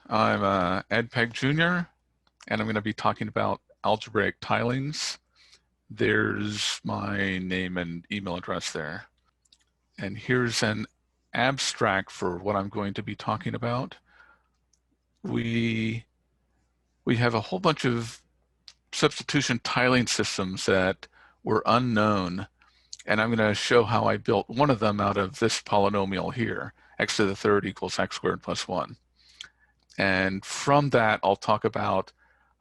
I'm Ed Pegg Jr., and I'm going to be talking about algebraic tilings. There's my name and email address there. And here's an abstract for what I'm going to be talking about. We have a whole bunch of substitution tiling systems that were unknown, and I'm going to show how I built one of them out of this polynomial here, x to the third equals x squared plus 1. And from that, I'll talk about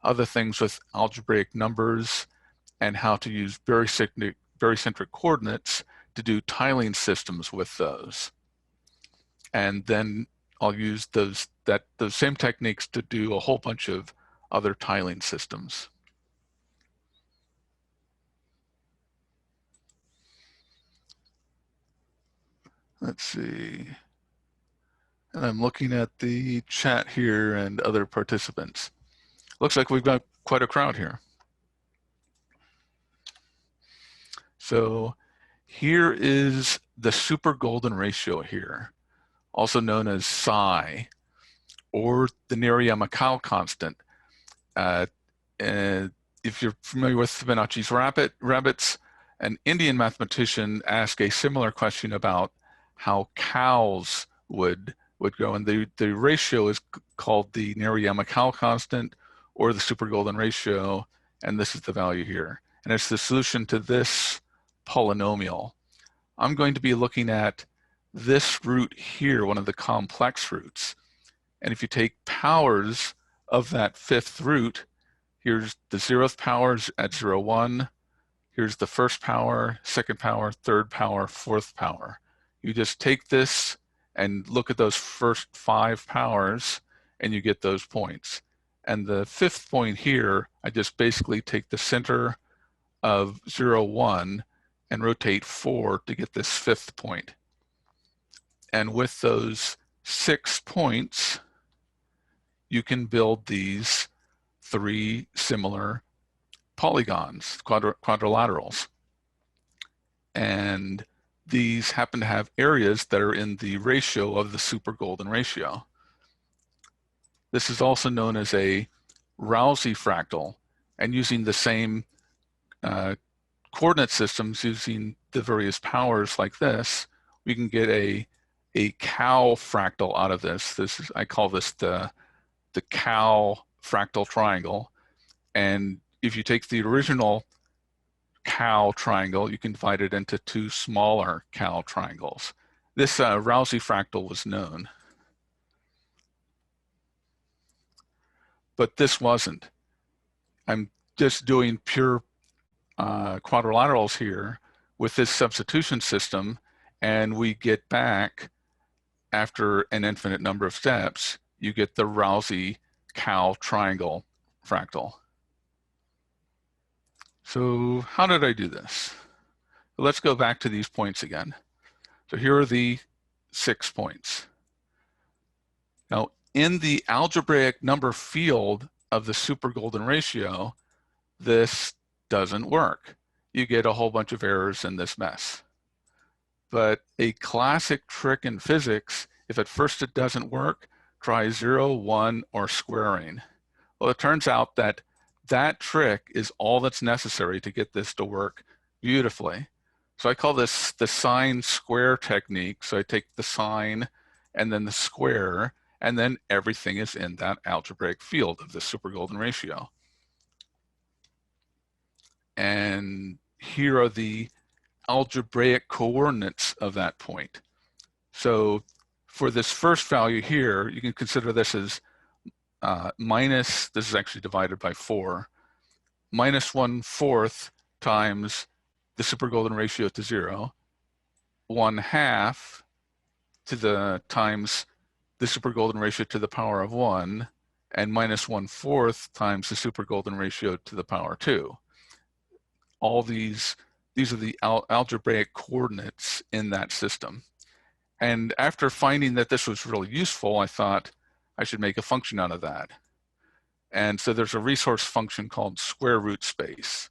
other things with algebraic numbers and how to use barycentric coordinates to do tiling systems with those. And then I'll use those same techniques to do a whole bunch of other tiling systems. Let's see. And I'm looking at the chat here and other participants. Looks like we've got quite a crowd here. So here is the super golden ratio here, also known as psi, or the Neri-Yamamoto constant. And if you're familiar with Fibonacci's rabbits, an Indian mathematician asked a similar question about how cows would go, and the ratio is called the Neri-Yamamoto constant or the super golden ratio, and this is the value here. And it's the solution to this polynomial. I'm going to be looking at this root here, one of the complex roots. And if you take powers of that fifth root, here's the 0th powers at 0, 1. Here's the first power, second power, third power, fourth power. You just take this and look at those first 5 powers, and you get those points. And the fifth point here, I just basically take the center of 0, 1 and rotate 4 to get this fifth point. And with those 6 points, you can build these 3 similar polygons, quadrilaterals. And these happen to have areas that are in the ratio of the super golden ratio. This is also known as a Rousey fractal, and using the same coordinate systems, using the various powers like this, we can get a cow fractal out of this. I call this the cow fractal triangle. And if you take the original cow triangle, you can divide it into 2 smaller cow triangles. This Rousey fractal was known, but this wasn't. I'm just doing pure quadrilaterals here with this substitution system, and we get back, after an infinite number of steps, you get the Rousey cow triangle fractal. So how did I do this? Let's go back to these points again. So here are the 6 points. Now, in the algebraic number field of the super golden ratio, this doesn't work. You get a whole bunch of errors in this mess. But a classic trick in physics, if at first it doesn't work, try 0, 1, or squaring. Well, it turns out that that trick is all that's necessary to get this to work beautifully. So I call this the sine-square technique. So I take the sine and then the square, and then everything is in that algebraic field of the super golden ratio. And here are the algebraic coordinates of that point. So for this first value here, you can consider this as minus, this is actually divided by 4, minus 1/4 times the super golden ratio to 0, 1/2 to the times the super golden ratio to the power of 1, and minus 1/4 times the super golden ratio to the power 2. All these are the algebraic coordinates in that system. And after finding that this was really useful, I thought I should make a function out of that. And so there's a resource function called square root space.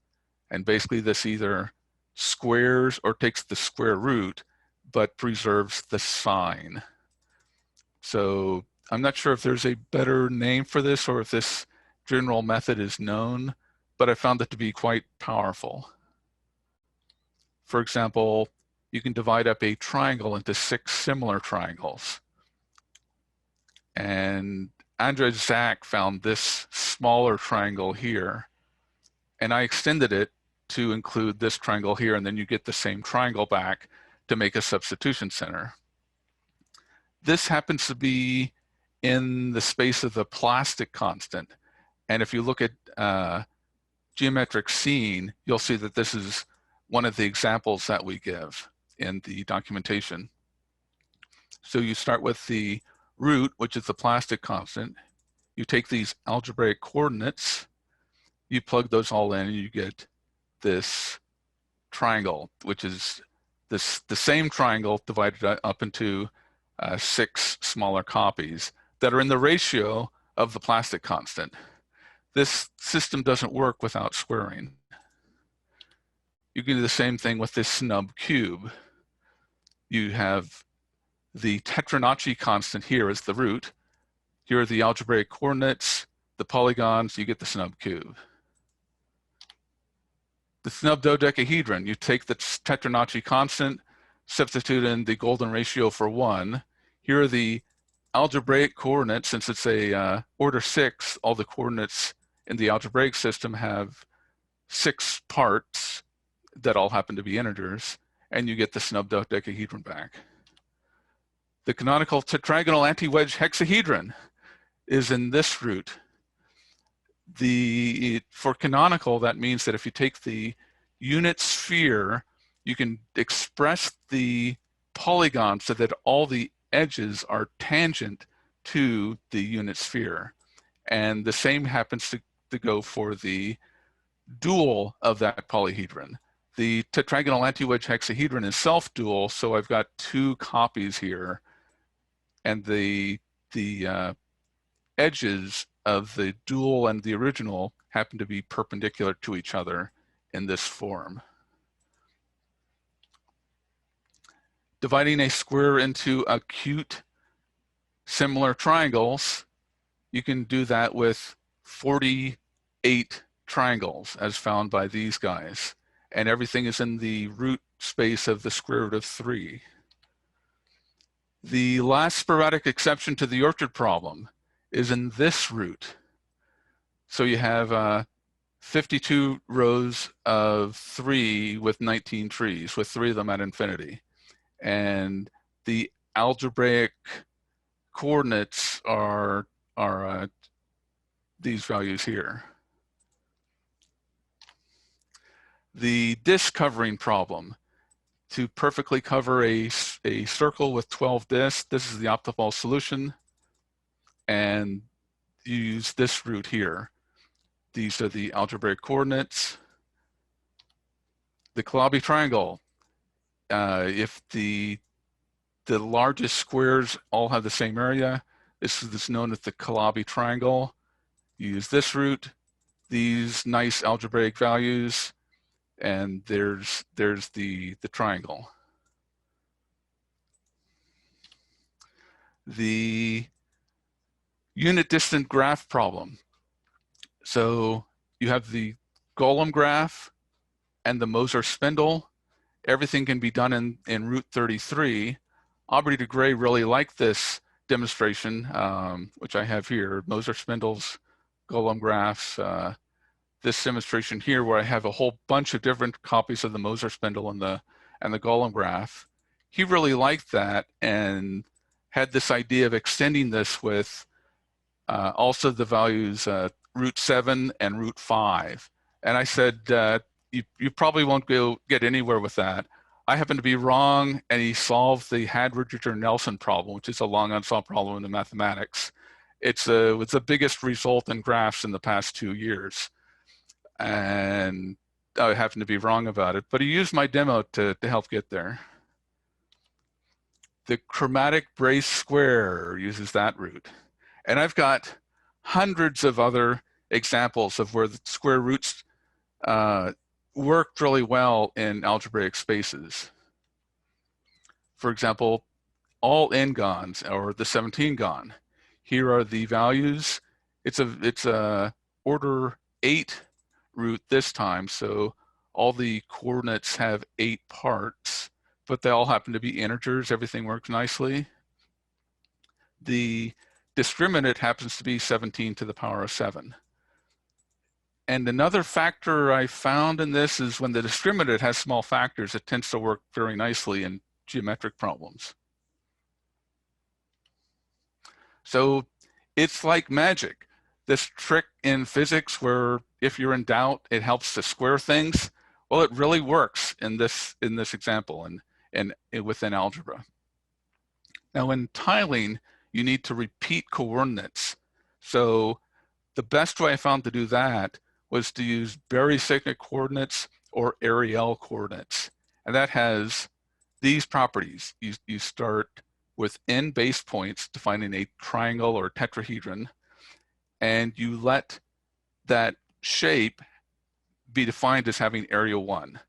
And basically this either squares or takes the square root, but preserves the sign. So I'm not sure if there's a better name for this or if this general method is known, but I found it to be quite powerful. For example, you can divide up a triangle into 6 similar triangles. And Andrzej Zak found this smaller triangle here, and I extended it to include this triangle here, and then you get the same triangle back to make a substitution center. This happens to be in the space of the plastic constant. And if you look at geometric scene, you'll see that this is one of the examples that we give in the documentation. So you start with the root, which is the plastic constant. You take these algebraic coordinates, you plug those all in, and you get this triangle, which is the same triangle divided up into 6 smaller copies that are in the ratio of the plastic constant. This system doesn't work without squaring. You can do the same thing with this snub cube. You have the Tetranacci constant here as the root. Here are the algebraic coordinates, the polygons, you get the snub cube. The snub dodecahedron, you take the Tetranacci constant, substitute in the golden ratio for 1. Here are the algebraic coordinates. Since it's a order 6, all the coordinates in the algebraic system have 6 parts that all happen to be integers, and you get the snub dodecahedron back. The canonical tetragonal anti-wedge hexahedron is in this root. For canonical, that means that if you take the unit sphere, you can express the polygon so that all the edges are tangent to the unit sphere. And the same happens to go for the dual of that polyhedron. The tetragonal anti-wedge hexahedron is self-dual, so I've got 2 copies here, and the edges of the dual and the original happen to be perpendicular to each other in this form. Dividing a square into acute similar triangles, you can do that with 48 triangles as found by these guys, and everything is in the root space of the square root of 3. The last sporadic exception to the orchard problem is in this root. So you have 52 rows of 3 with 19 trees, with 3 of them at infinity. And the algebraic coordinates are these values here. The disk covering problem. To perfectly cover a circle with 12 disks, this is the optimal solution. And you use this root here. These are the algebraic coordinates. The Calabi triangle, if the largest squares all have the same area, this is known as the Calabi triangle. You use this root, these nice algebraic values, and there's the triangle. The unit distant graph problem. So you have the Golem graph and the Moser spindle. Everything can be done in root 33. Aubrey de Grey really liked this demonstration, which I have here, Moser spindles, Golem graphs, this demonstration here where I have a whole bunch of different copies of the Moser spindle and the Golem graph. He really liked that and had this idea of extending this with also the values root 7 and root 5. And I said, you probably won't get anywhere with that. I happen to be wrong, and he solved the Hadwiger-Nelson problem, which is a long unsolved problem in mathematics. It's the biggest result in graphs in the past 2 years. And I happen to be wrong about it, but he used my demo to help get there. The chromatic brace square uses that root. And I've got hundreds of other examples of where the square roots worked really well in algebraic spaces. For example, all n-gons, or the 17-gon. Here are the values. It's a order 8 root this time, so all the coordinates have 8 parts, but they all happen to be integers. Everything works nicely. The discriminant happens to be 17 to the power of 7. And another factor I found in this is when the discriminant has small factors, it tends to work very nicely in geometric problems. So it's like magic. This trick in physics where if you're in doubt, it helps to square things. Well, it really works in this example and within algebra. Now in tiling, you need to repeat coordinates. So the best way I found to do that was to use barycentric coordinates or Ariel coordinates. And that has these properties. You start with n base points defining a triangle or tetrahedron, and you let that shape be defined as having area 1.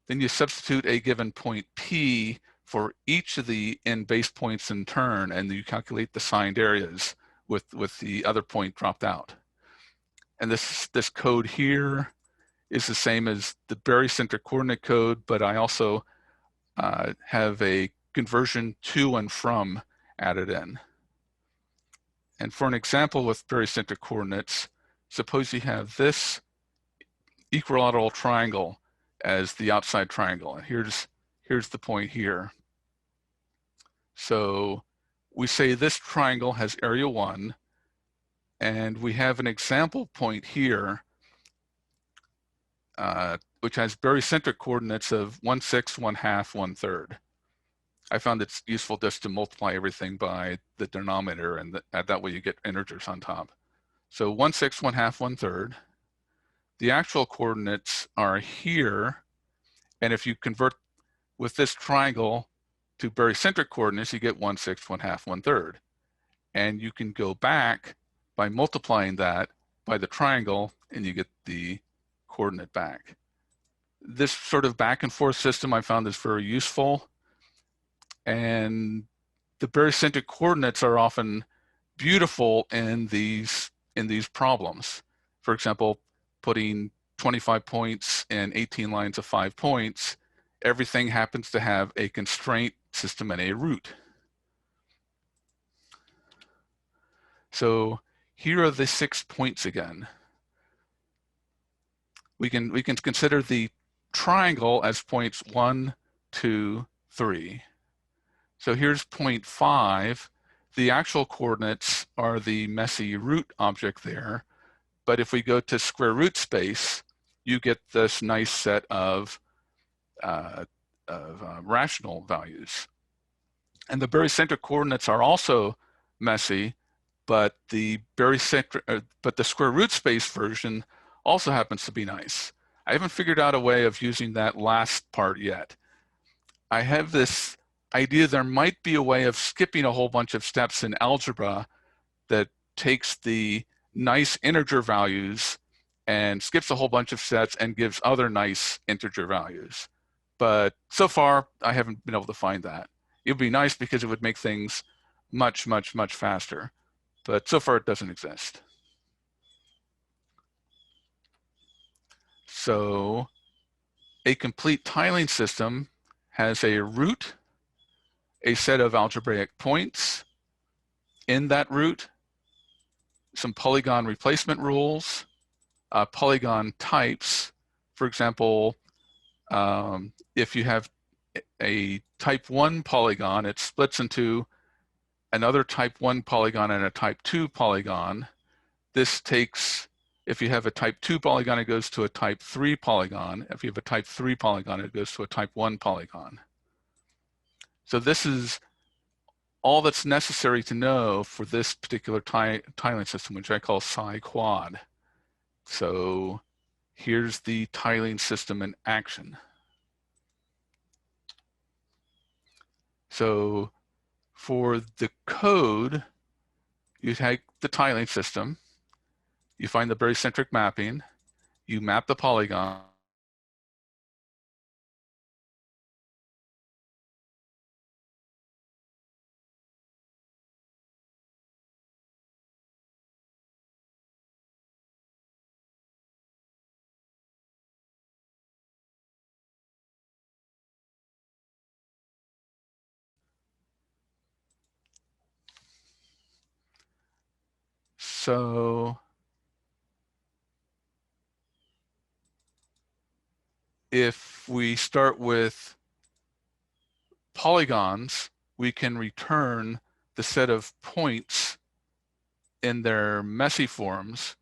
Then you substitute a given point P for each of the n base points in turn, and you calculate the signed areas with the other point dropped out. And this code here is the same as the barycentric coordinate code, but I also have a conversion to and from added in. And for an example with barycentric coordinates, suppose you have this equilateral triangle as the outside triangle. And here's the point here. So we say this triangle has area 1, and we have an example point here which has barycentric coordinates of 1/6, 1/2, 1/3. I found it's useful just to multiply everything by the denominator, and that way you get integers on top. So 1/6, 1/2, 1/3. The actual coordinates are here, and if you convert with this triangle to barycentric coordinates, you get 1/6, 1/2, 1/3. And you can go back by multiplying that by the triangle, and you get the coordinate back. This sort of back and forth system I found is very useful, and the barycentric coordinates are often beautiful in these problems. For example, putting 25 points in 18 lines of 5 points, everything happens to have a constraint system and a root. So here are the 6 points again. We can consider the triangle as points 1, 2, 3. So here's point 5. The actual coordinates are the messy root object there, but if we go to square root space, you get this nice set of rational values. And the barycentric coordinates are also messy, but the square root space version also happens to be nice. I haven't figured out a way of using that last part yet. I have this idea there might be a way of skipping a whole bunch of steps in algebra that takes the nice integer values and skips a whole bunch of steps and gives other nice integer values. But so far, I haven't been able to find that. It would be nice because it would make things much, much, much faster. But so far, it doesn't exist. So a complete tiling system has a root, a set of algebraic points in that root, some polygon replacement rules, polygon types. For example, if you have a type 1 polygon, it splits into another type 1 polygon and a type 2 polygon. This takes, if you have a type 2 polygon, it goes to a type 3 polygon. If you have a type 3 polygon, it goes to a type 1 polygon. So this is all that's necessary to know for this particular tiling system, which I call psi-quad. So here's the tiling system in action. So for the code, you take the tiling system, you find the barycentric mapping, you map the polygon, So if we start with polygons, we can return the set of points in their messy forms,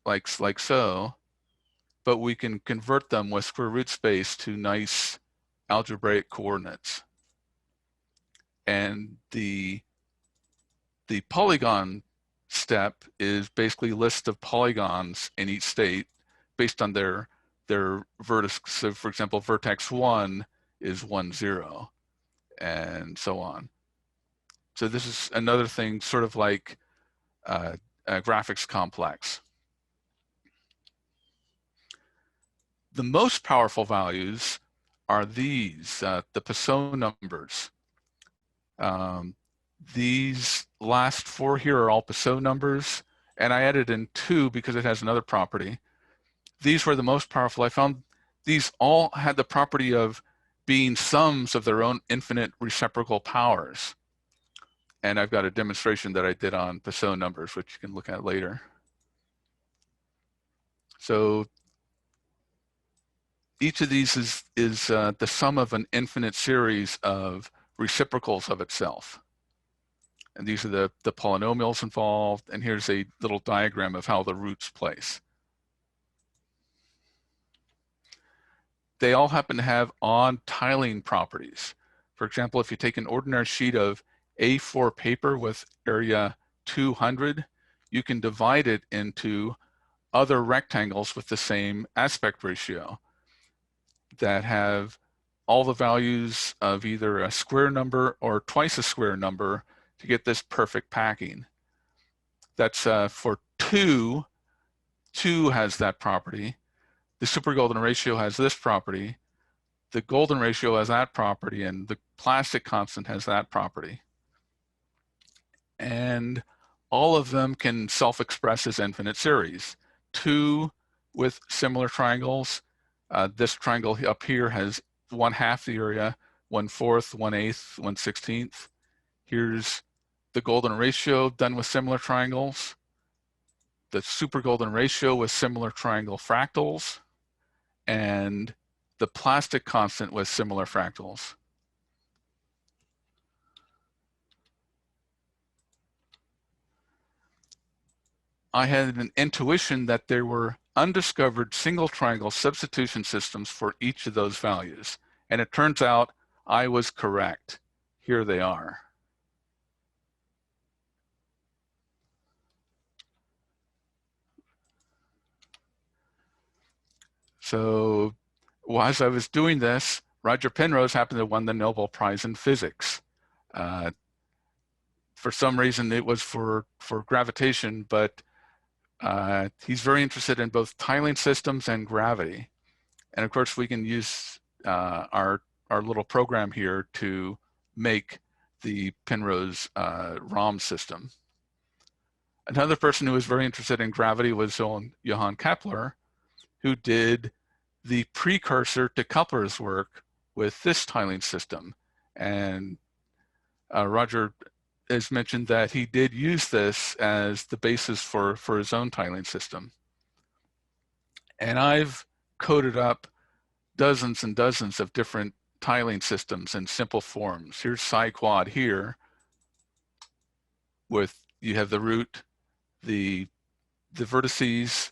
like so, but we can convert them with square root space to nice algebraic coordinates. And the polygon step is basically a list of polygons in each state based on their vertex. So for example, vertex 1 is 1, 0, and so on. So this is another thing, sort of like a graphics complex. The most powerful values are these, the Poisson numbers. These last four here are all Poisson numbers, and I added in 2 because it has another property. These were the most powerful. I found these all had the property of being sums of their own infinite reciprocal powers. And I've got a demonstration that I did on Poisson numbers, which you can look at later. So each of these is the sum of an infinite series of reciprocals of itself. And these are the polynomials involved. And here's a little diagram of how the roots place. They all happen to have on-tiling properties. For example, if you take an ordinary sheet of A4 paper with area 200, you can divide it into other rectangles with the same aspect ratio that have all the values of either a square number or twice a square number to get this perfect packing. That's for 2. 2 has that property. The super golden ratio has this property. The golden ratio has that property, and the plastic constant has that property. And all of them can self-express as infinite series. 2 with similar triangles. This triangle up here has 1/2 the area, 1/4, 1/8, 1/16. Here's the golden ratio done with similar triangles. The super golden ratio with similar triangle fractals, and the plastic constant with similar fractals. I had an intuition that there were undiscovered single triangle substitution systems for each of those values. And it turns out I was correct. Here they are. So as I was doing this, Roger Penrose happened to win the Nobel Prize in Physics. For some reason, it was for gravitation, but he's very interested in both tiling systems and gravity. And of course, we can use our little program here to make the Penrose ROM system. Another person who was very interested in gravity was Johann Kepler, who did the precursor to Kepler's work with this tiling system. And Roger has mentioned that he did use this as the basis for his own tiling system. And I've coded up dozens and dozens of different tiling systems in simple forms. Here's psi quad here, with you have the root, the vertices,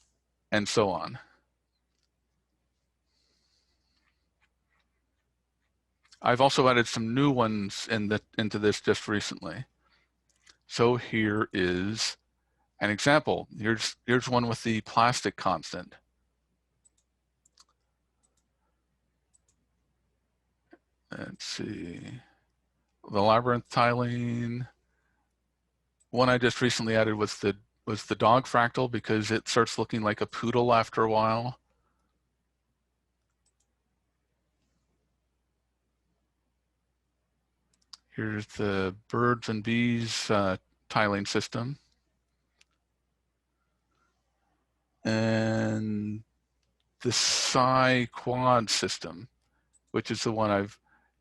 and so on. I've also added some new ones into this just recently. So here is an example. Here's one with the plastic constant. Let's see, the labyrinth tiling. One I just recently added was the dog fractal, because it starts looking like a poodle after a while. Here's the birds and bees tiling system. And the psi quad system, which is the one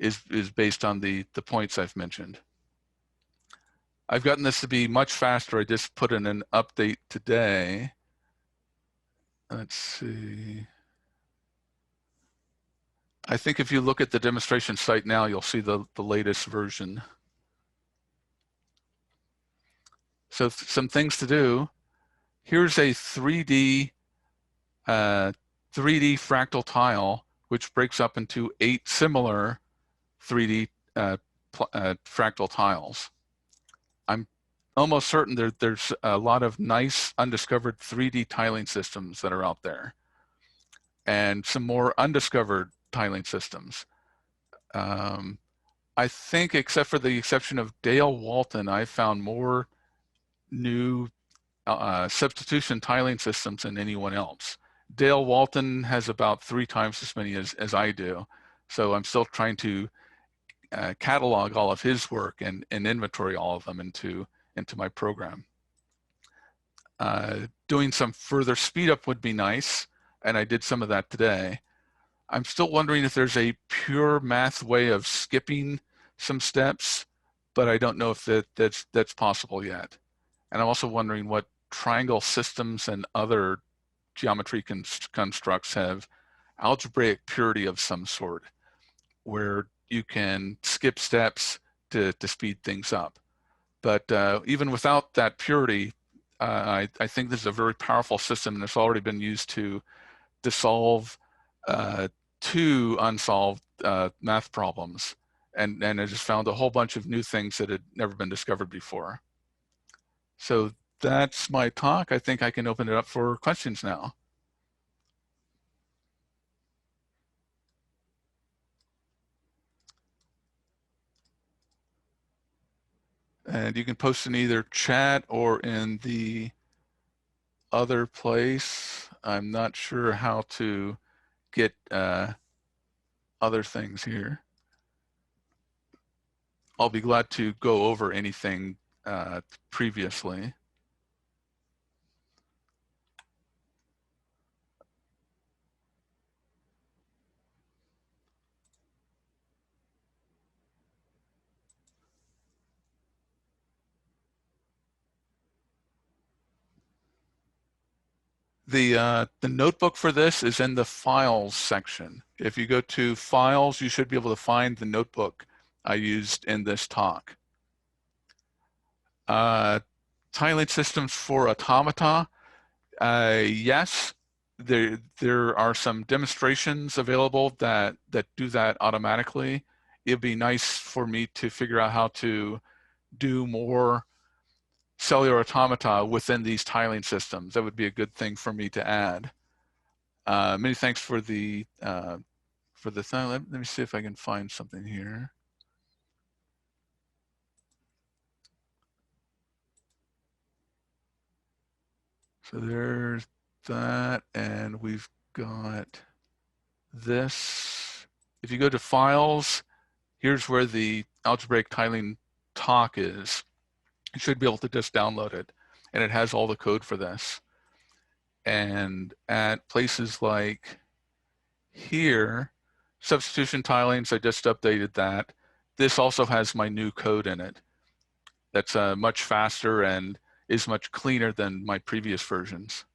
is based on the points I've mentioned. I've gotten this to be much faster. I just put in an update today. Let's see. I think if you look at the demonstration site now, you'll see the latest version. So some things to do. Here's a 3D fractal tile, which breaks up into 8 similar 3D fractal tiles. I'm almost certain there's a lot of nice undiscovered 3D tiling systems that are out there, and some more undiscovered tiling systems. I think, except for the exception of Dale Walton, I found more new substitution tiling systems than anyone else. Dale Walton has about 3 times as many as I do, so I'm still trying to catalog all of his work and inventory all of them into my program. Doing some further speed up would be nice, and I did some of that today. I'm still wondering if there's a pure math way of skipping some steps, but I don't know if that's possible yet. And I'm also wondering what triangle systems and other geometry constructs have algebraic purity of some sort, where you can skip steps to speed things up. But even without that purity, I think this is a very powerful system, and it's already been used to solve 2 unsolved math problems. And I just found a whole bunch of new things that had never been discovered before. So that's my talk. I think I can open it up for questions now. And you can post in either chat or in the other place. I'm not sure how to get other things here. I'll be glad to go over anything previously. The notebook for this is in the files section. If you go to files, you should be able to find the notebook I used in this talk. Tiling systems for automata. Yes, there are some demonstrations available that do that automatically. It'd be nice for me to figure out how to do more cellular automata within these tiling systems. That would be a good thing for me to add. Many thanks for the thing. Let me see if I can find something here. So there's that, and we've got this. If you go to files, here's where the algebraic tiling talk is. You should be able to just download it, and it has all the code for this. And at places like here, substitution tilings, I just updated that. This also has my new code in it. That's much faster and is much cleaner than my previous versions.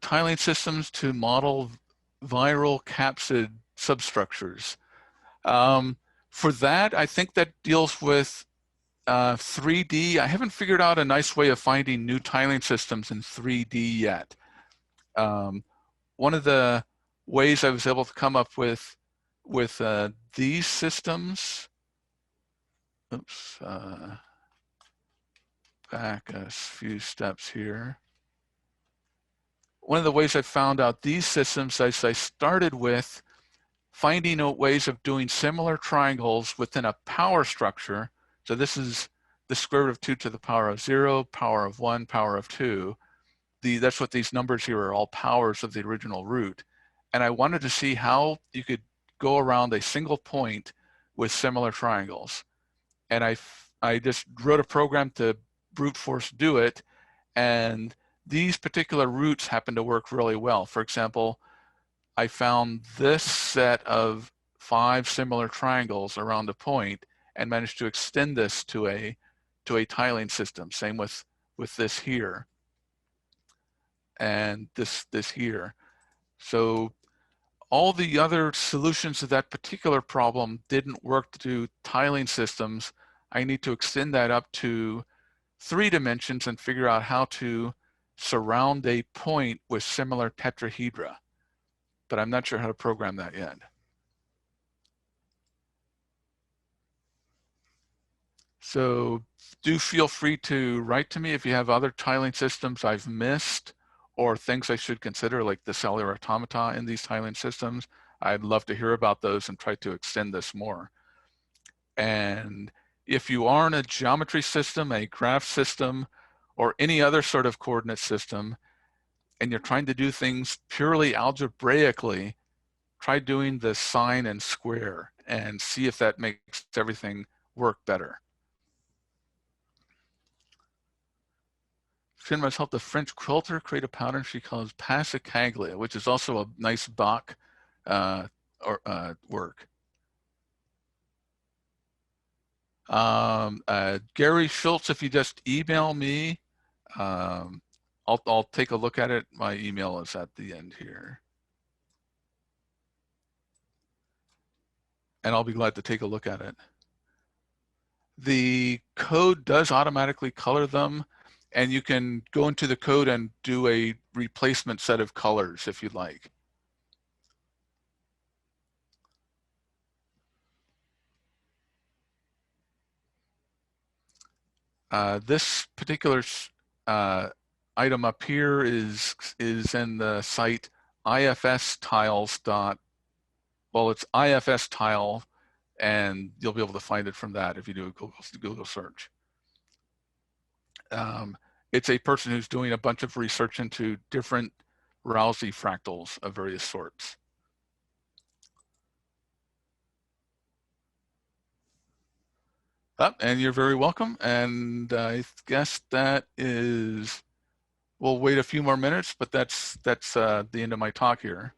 Tiling systems to model viral capsid substructures. For that, I think that deals with 3D. I haven't figured out a nice way of finding new tiling systems in 3D yet. One of the ways I was able to come up with these systems, oops, back a few steps here. One of the ways I found out these systems is I started with finding ways of doing similar triangles within a power structure. So this is the square root of 2 to the power of 0, power of 1, power of 2. That's what these numbers here are, all powers of the original root. And I wanted to see how you could go around a single point with similar triangles. And I just wrote a program to brute force do it, and these particular roots happen to work really well. For example, I found this set of 5 similar triangles around a point and managed to extend this to a tiling system. Same with this here and this here. So all the other solutions to that particular problem didn't work to do tiling systems. I need to extend that up to 3 dimensions and figure out how to surround a point with similar tetrahedra. But I'm not sure how to program that yet. So do feel free to write to me if you have other tiling systems I've missed or things I should consider, like the cellular automata in these tiling systems. I'd love to hear about those and try to extend this more. And if you are in a geometry system, a graph system, or any other sort of coordinate system, and you're trying to do things purely algebraically, try doing the sine and square and see if that makes everything work better. Finn must help the French quilter create a pattern she calls passacaglia, which is also a nice Bach work. Gary Schultz, if you just email me, I'll take a look at it. My email is at the end here. And I'll be glad to take a look at it. The code does automatically color them, and you can go into the code and do a replacement set of colors if you'd like. This particular item up here is in the site ifstiles. Well, it's ifstile, and you'll be able to find it from that if you do a Google search. It's a person who's doing a bunch of research into different Rousey fractals of various sorts. And you're very welcome. And I guess that is, we'll wait a few more minutes, but that's the end of my talk here.